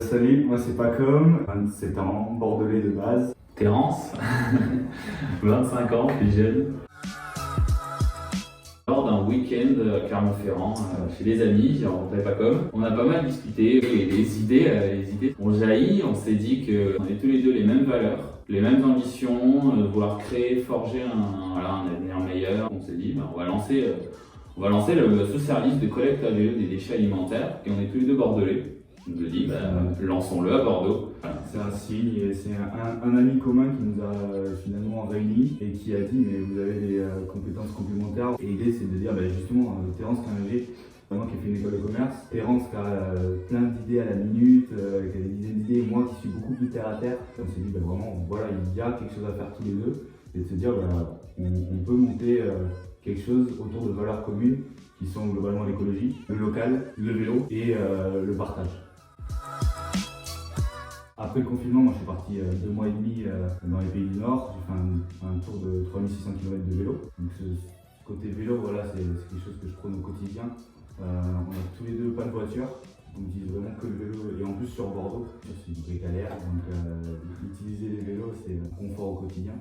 Salut, moi c'est Pacom, 27 ans, bordelais de base. Terence, 25 ans, plus jeune. Lors d'un week-end à Clermont-Ferrand, chez des amis, j'ai rencontré Pacom. On a pas mal discuté et les idées ont jailli. On s'est dit qu'on avait tous les deux les mêmes valeurs, les mêmes ambitions, vouloir créer, forger un avenir meilleur. On s'est dit, on va lancer ce service de collecte à vélo des déchets alimentaires et on est tous les deux bordelais. On nous dit, lançons-le à Bordeaux. C'est un signe et c'est un ami commun qui nous a finalement réunis et qui a dit mais vous avez des compétences complémentaires. Et l'idée c'est de dire justement Terence qui est un ingé, vraiment qui a fait une école de commerce, Terence qui a plein d'idées à la minute, qui a des dizaines d'idées, et moi qui suis beaucoup plus terre à terre. On s'est dit vraiment voilà, il y a quelque chose à faire tous les deux et de se dire on peut monter quelque chose autour de valeurs communes qui sont globalement l'écologie, le local, le vélo et le partage. Après le confinement, moi je suis parti 2 mois et demi dans les pays du Nord. J'ai fait un tour de 3600 km de vélo. Donc ce côté vélo, voilà, c'est quelque chose que je prône au quotidien. On a tous les deux pas de voiture. On utilise vraiment que le vélo et en plus sur Bordeaux, c'est une vraie galère. Donc utiliser les vélos, c'est un confort au quotidien.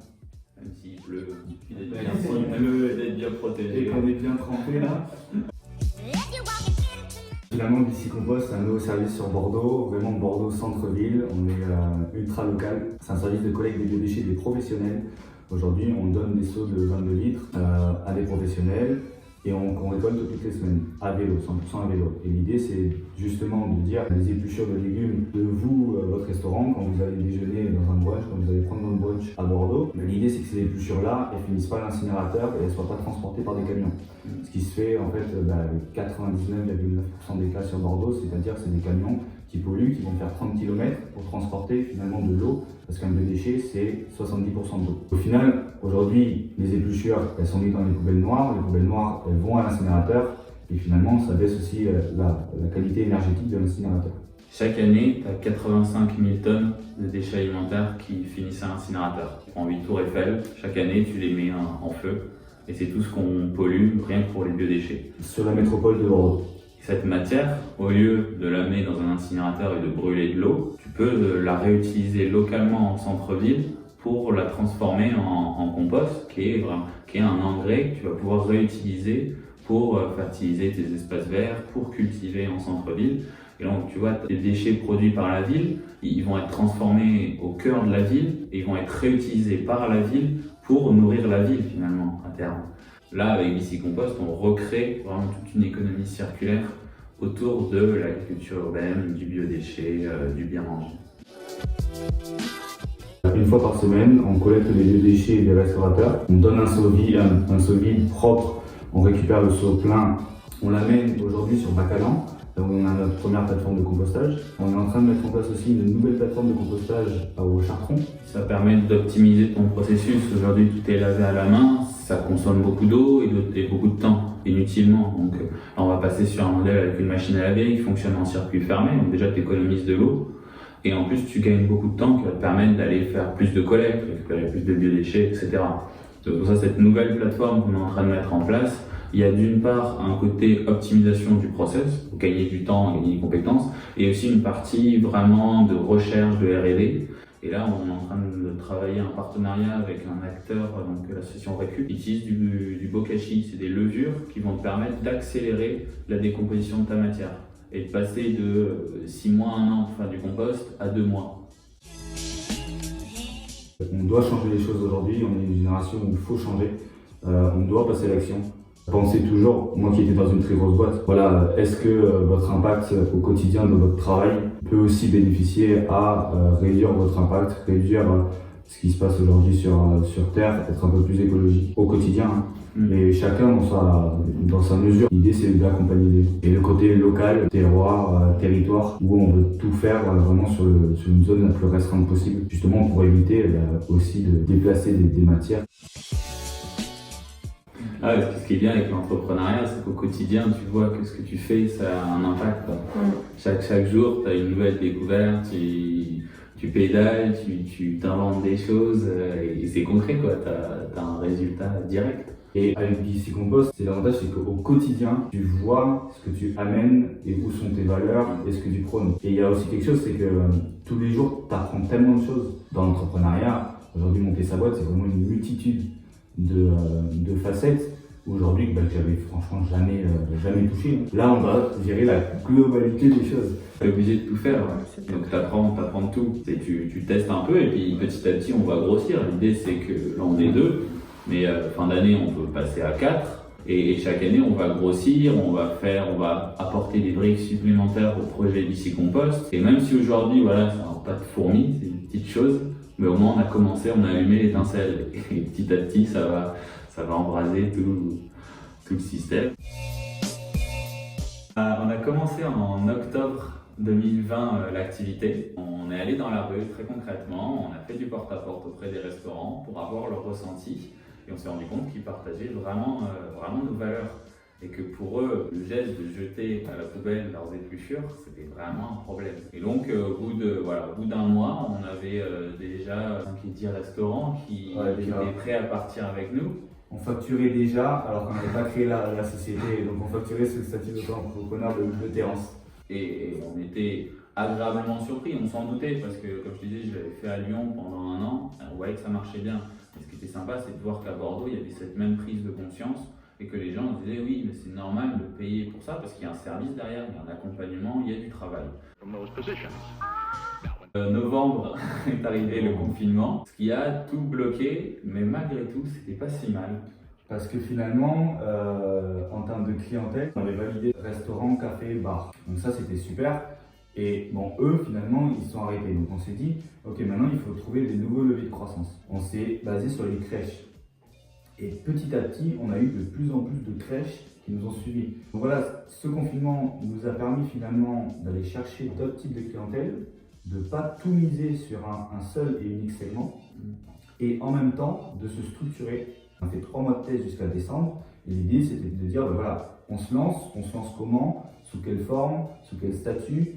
Même s'il pleut, d'être bien protégé. Et qu'on est bien trempé là. Finalement, BC Compost, c'est un nouveau service sur Bordeaux, vraiment Bordeaux centre-ville. On est ultra local. C'est un service de collecte des biodéchets des professionnels. Aujourd'hui, on donne des seaux de 22 litres à des professionnels et qu'on récolte toutes les semaines à vélo, 100% à vélo. Et l'idée, c'est justement de dire les épluchures de légumes de vous, votre restaurant, quand vous allez déjeuner dans un brunch, quand vous allez prendre votre brunch à Bordeaux. L'idée, c'est que ces épluchures-là, elles finissent pas à l'incinérateur et elles ne soient pas transportées par des camions. Ce qui se fait en fait avec 99,9% des cas sur Bordeaux, c'est-à-dire c'est des camions qui polluent, qui vont faire 30 km pour transporter finalement de l'eau, parce qu'un biodéchet c'est 70% d'eau. Au final, aujourd'hui, les épluchures, elles sont mises dans les poubelles noires elles vont à l'incinérateur, et finalement ça baisse aussi la qualité énergétique de l'incinérateur. Chaque année, tu as 85 000 tonnes de déchets alimentaires qui finissent à l'incinérateur. Tu prends 8 tours Eiffel, chaque année tu les mets en feu. Et c'est tout ce qu'on pollue, rien que pour les biodéchets. Sur la métropole de Bordeaux. Cette matière, au lieu de la mettre dans un incinérateur et de brûler de l'eau, tu peux la réutiliser localement en centre-ville pour la transformer en compost, qui est un engrais que tu vas pouvoir réutiliser pour fertiliser tes espaces verts, pour cultiver en centre-ville. Et donc tu vois, les déchets produits par la ville, ils vont être transformés au cœur de la ville et ils vont être réutilisés par la ville pour nourrir la ville finalement à terme. Là, avec BC Compost, on recrée vraiment toute une économie circulaire autour de l'agriculture urbaine, du biodéchet, du bien manger. Une fois par semaine, on collecte les biodéchets des restaurateurs. On donne un seau vide propre, on récupère le seau plein. On l'amène aujourd'hui sur Bacalan. Donc on a notre première plateforme de compostage. On est en train de mettre en place aussi une nouvelle plateforme de compostage au Chartron. Ça permet d'optimiser ton processus. Aujourd'hui, tout est lavé à la main, ça consomme beaucoup d'eau et beaucoup de temps, inutilement. Donc là, on va passer sur un modèle avec une machine à laver qui fonctionne en circuit fermé. Donc déjà, tu économises de l'eau. Et en plus, tu gagnes beaucoup de temps qui va te permettre d'aller faire plus de collecte, récupérer plus de biodéchets, etc. Donc pour ça, cette nouvelle plateforme qu'on est en train de mettre en place, il y a d'une part un côté optimisation du process, pour gagner du temps, gagner des compétences, et aussi une partie vraiment de recherche, de R&D. Et là, on est en train de travailler un partenariat avec un acteur, donc l'association Recu, qui utilise du bokashi. C'est des levures qui vont te permettre d'accélérer la décomposition de ta matière et de passer de 6 mois, 1 an pour faire du compost à 2 mois. On doit changer les choses aujourd'hui, on est une génération où il faut changer, on doit passer à l'action. Pensez toujours, moi qui étais dans une très grosse boîte, voilà, est-ce que votre impact au quotidien de votre travail peut aussi bénéficier à réduire votre impact, réduire ce qui se passe aujourd'hui sur Terre, être un peu plus écologique au quotidien, hein. Mais chacun dans sa mesure. L'idée c'est d'accompagner les gens. Et le côté local, terroir, territoire, où on veut tout faire vraiment sur une zone la plus restreinte possible, justement pour éviter aussi de déplacer des matières. Parce que ce qui est bien avec l'entrepreneuriat, c'est qu'au quotidien, tu vois que ce que tu fais, ça a un impact. Chaque jour, tu as une nouvelle découverte, tu pédales, tu t'inventes des choses et c'est concret, quoi. Tu as un résultat direct. Et avec BC Compost, c'est l'avantage, c'est qu'au quotidien, tu vois ce que tu amènes et où sont tes valeurs et ce que tu prônes. Et il y a aussi quelque chose, c'est que tous les jours, tu apprends tellement de choses dans l'entrepreneuriat. Aujourd'hui, monter sa boîte, c'est vraiment une multitude de facettes. Aujourd'hui, que j'avais franchement jamais touché. Là, on va gérer la globalité des choses. Tu es obligé de tout faire, ouais. Donc tu apprends de tout. Et tu testes un peu et puis petit à petit on va grossir. L'idée c'est que là on est 2, mais fin d'année on peut passer à 4. Et chaque année on va grossir, on va apporter des briques supplémentaires au projet BC Compost. Et même si aujourd'hui voilà, c'est un pas de fourmi, c'est une petite chose, mais au moins on a commencé, on a allumé l'étincelle. Et petit à petit ça va embraser tout le système. On a commencé en octobre 2020 l'activité. On est allé dans la rue très concrètement, on a fait du porte-à-porte auprès des restaurants pour avoir leur ressenti et on s'est rendu compte qu'ils partageaient vraiment nos valeurs et que pour eux, le geste de jeter à la poubelle leurs épluchures, c'était vraiment un problème. Et donc au bout d'un mois, on avait déjà 5 et 10 restaurants qui étaient prêts à partir avec nous. On facturait déjà, alors qu'on n'avait pas créé la société, donc on facturait sous le statut d'auto-entrepreneur de terrance. Et on était agréablement surpris, on s'en doutait parce que, comme je te disais, je l'avais fait à Lyon pendant 1 an, on voyait que ça marchait bien. Et ce qui était sympa, c'est de voir qu'à Bordeaux, il y avait cette même prise de conscience et que les gens disaient oui, mais c'est normal de payer pour ça parce qu'il y a un service derrière, il y a un accompagnement, il y a du travail. Novembre est arrivé le confinement, ce qui a tout bloqué, mais malgré tout, c'était pas si mal. Parce que finalement, en termes de clientèle, on avait validé restaurant, café, bar. Donc ça, c'était super. Et bon, eux, finalement, ils se sont arrêtés. Donc on s'est dit, ok, maintenant, il faut trouver des nouveaux leviers de croissance. On s'est basé sur les crèches. Et petit à petit, on a eu de plus en plus de crèches qui nous ont suivis. Donc voilà, ce confinement nous a permis finalement d'aller chercher d'autres types de clientèle, de ne pas tout miser sur un seul et unique segment, et en même temps de se structurer. On a fait 3 mois de test jusqu'à décembre, et l'idée c'était de dire, voilà, on se lance comment, sous quelle forme, sous quel statut,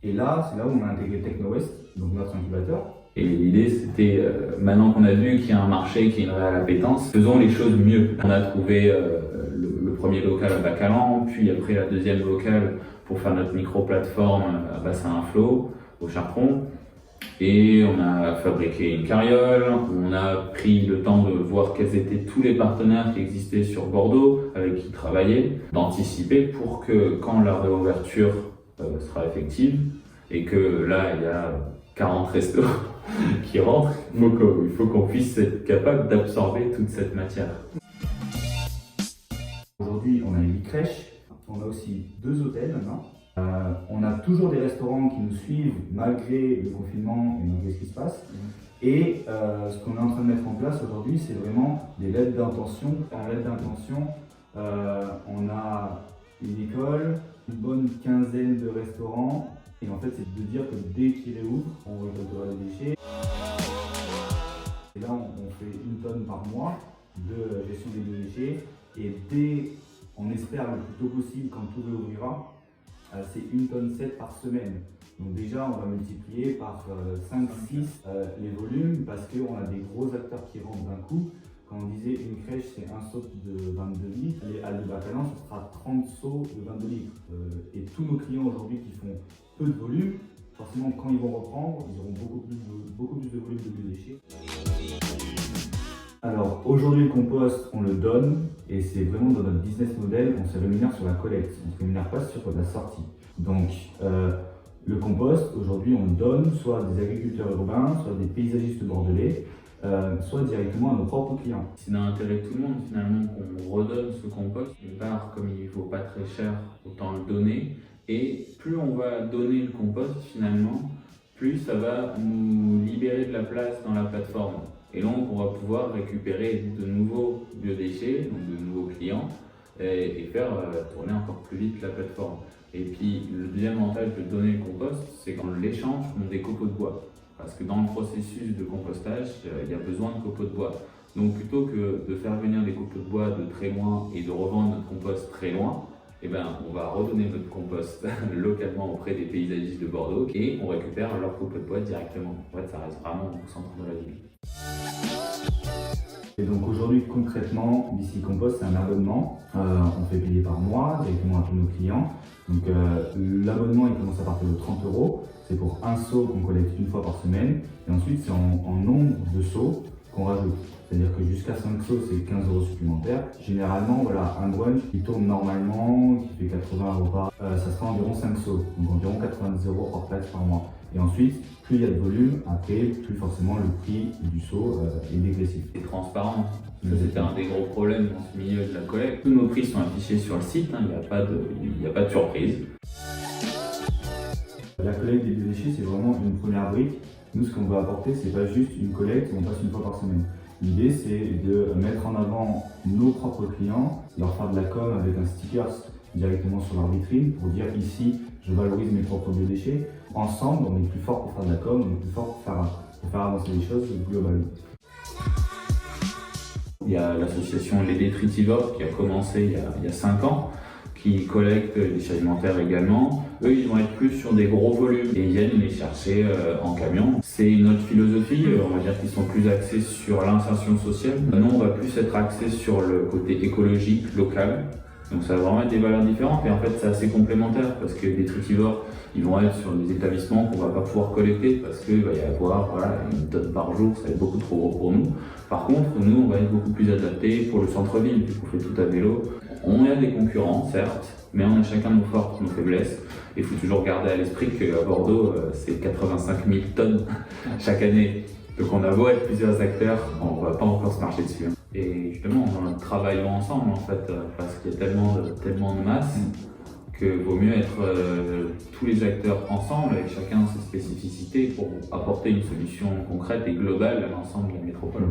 et là, c'est là où on a intégré TechnoWest, donc notre incubateur. Et l'idée c'était, maintenant qu'on a vu qu'il y a un marché qui est une réelle appétence, faisons les choses mieux. On a trouvé le premier local à Bacalan, puis après la deuxième locale pour faire notre micro-plateforme à Bassin-Inflo, au Chartron. Et on a fabriqué une carriole, on a pris le temps de voir quels étaient tous les partenaires qui existaient sur Bordeaux, avec qui travailler, d'anticiper pour que quand la réouverture sera effective, et que là il y a 40 restos qui rentrent, il faut qu'on puisse être capable d'absorber toute cette matière. Aujourd'hui, on a 8 crèches, on a aussi 2 hôtels maintenant. On a toujours des restaurants qui nous suivent malgré le confinement et malgré ce qui se passe. Et ce qu'on est en train de mettre en place aujourd'hui, c'est vraiment des lettres d'intention. En lettre d'intention, on a une école, une bonne quinzaine de restaurants. Et en fait, c'est de dire que dès qu'ils réouvrent, on récoltera les déchets. Et là, on fait 1 tonne par mois de gestion des déchets. Et on espère le plus tôt possible, quand tout réouvrira, c'est 1,7 tonne par semaine. Donc déjà, on va multiplier par 5-6 les volumes parce qu'on a des gros acteurs qui rentrent d'un coup. Quand on disait une crèche, c'est un seau de 22 litres, les halles de Bacalan, ce sera 30 seaux de 22 litres. Et tous nos clients aujourd'hui qui font peu de volume, forcément quand ils vont reprendre, ils auront beaucoup plus de volume de biodéchets. Alors aujourd'hui le compost, on le donne et c'est vraiment dans notre business model, on se rémunère sur la collecte, on ne se rémunère pas sur la sortie. Donc le compost, aujourd'hui on le donne soit à des agriculteurs urbains, soit à des paysagistes bordelais, soit directement à nos propres clients. C'est dans l'intérêt de tout le monde finalement qu'on redonne ce compost. D'une part, comme il ne vaut pas très cher, autant le donner. Et plus on va donner le compost finalement, plus ça va nous libérer de la place dans la plateforme. Et donc on va pouvoir récupérer de nouveaux biodéchets, donc de nouveaux clients, et faire tourner encore plus vite la plateforme. Et puis le deuxième avantage de donner le compost, c'est qu'en l'échange, on a des copeaux de bois. Parce que dans le processus de compostage, il y a besoin de copeaux de bois. Donc plutôt que de faire venir des copeaux de bois de très loin et de revendre notre compost très loin, eh ben, on va redonner notre compost localement auprès des paysagistes de Bordeaux et on récupère leur copeaux de bois directement. En fait, ça reste vraiment au centre de la ville. Et donc aujourd'hui, concrètement, BC Compost, c'est un abonnement. On fait payer par mois directement à tous nos clients. Donc l'abonnement, il commence à partir de 30 €. C'est pour un seau qu'on collecte une fois par semaine. Et ensuite, c'est en nombre de seaux qu'on rajoute. C'est-à-dire que jusqu'à 5 seaux, c'est 15 € supplémentaires. Généralement, voilà, un brunch qui tourne normalement, qui fait 80 € par ça sera environ 5 seaux. Donc environ 90 € hors taxe par mois. Et ensuite, plus il y a de volume, après, plus forcément le prix du seau est dégressif. C'est transparent. Ça, c'était un des gros problèmes dans ce milieu de la collecte. Tous nos prix sont affichés sur le site, il n'y a pas de surprise. La collecte des biodéchets, c'est vraiment une première brique. Nous, ce qu'on veut apporter, c'est pas juste une collecte où on passe une fois par semaine. L'idée, c'est de mettre en avant nos propres clients, leur faire de la com avec un sticker directement sur leur vitrine pour dire ici, je valorise mes propres biodéchets. Ensemble, on est plus fort pour faire de la com, on est plus fort pour faire avancer les choses globalement. Il y a l'association Les Détritivores qui a commencé il y a 5 ans, qui collectent les déchets alimentaires également. Eux, ils vont être plus sur des gros volumes et ils viennent les chercher en camion. C'est une autre philosophie, on va dire qu'ils sont plus axés sur l'insertion sociale. Nous, on va plus être axés sur le côté écologique, local. Donc ça va vraiment être des valeurs différentes et en fait c'est assez complémentaire parce que les Détritivores, ils vont être sur des établissements qu'on va pas pouvoir collecter parce qu'il va y avoir une tonne par jour, ça va être beaucoup trop gros pour nous. Par contre, nous, on va être beaucoup plus adaptés pour le centre-ville, vu qu'on fait tout à vélo. On a des concurrents, certes, mais on a chacun nos forces, nos faiblesses. Il faut toujours garder à l'esprit qu'à Bordeaux, c'est 85 000 tonnes chaque année. Donc on a beau être plusieurs acteurs, on ne va pas encore se marcher dessus. Et justement, en travaillant ensemble, en fait, parce qu'il y a tellement de masse que vaut mieux être tous les acteurs ensemble, avec chacun ses spécificités, pour apporter une solution concrète et globale à l'ensemble de la métropole.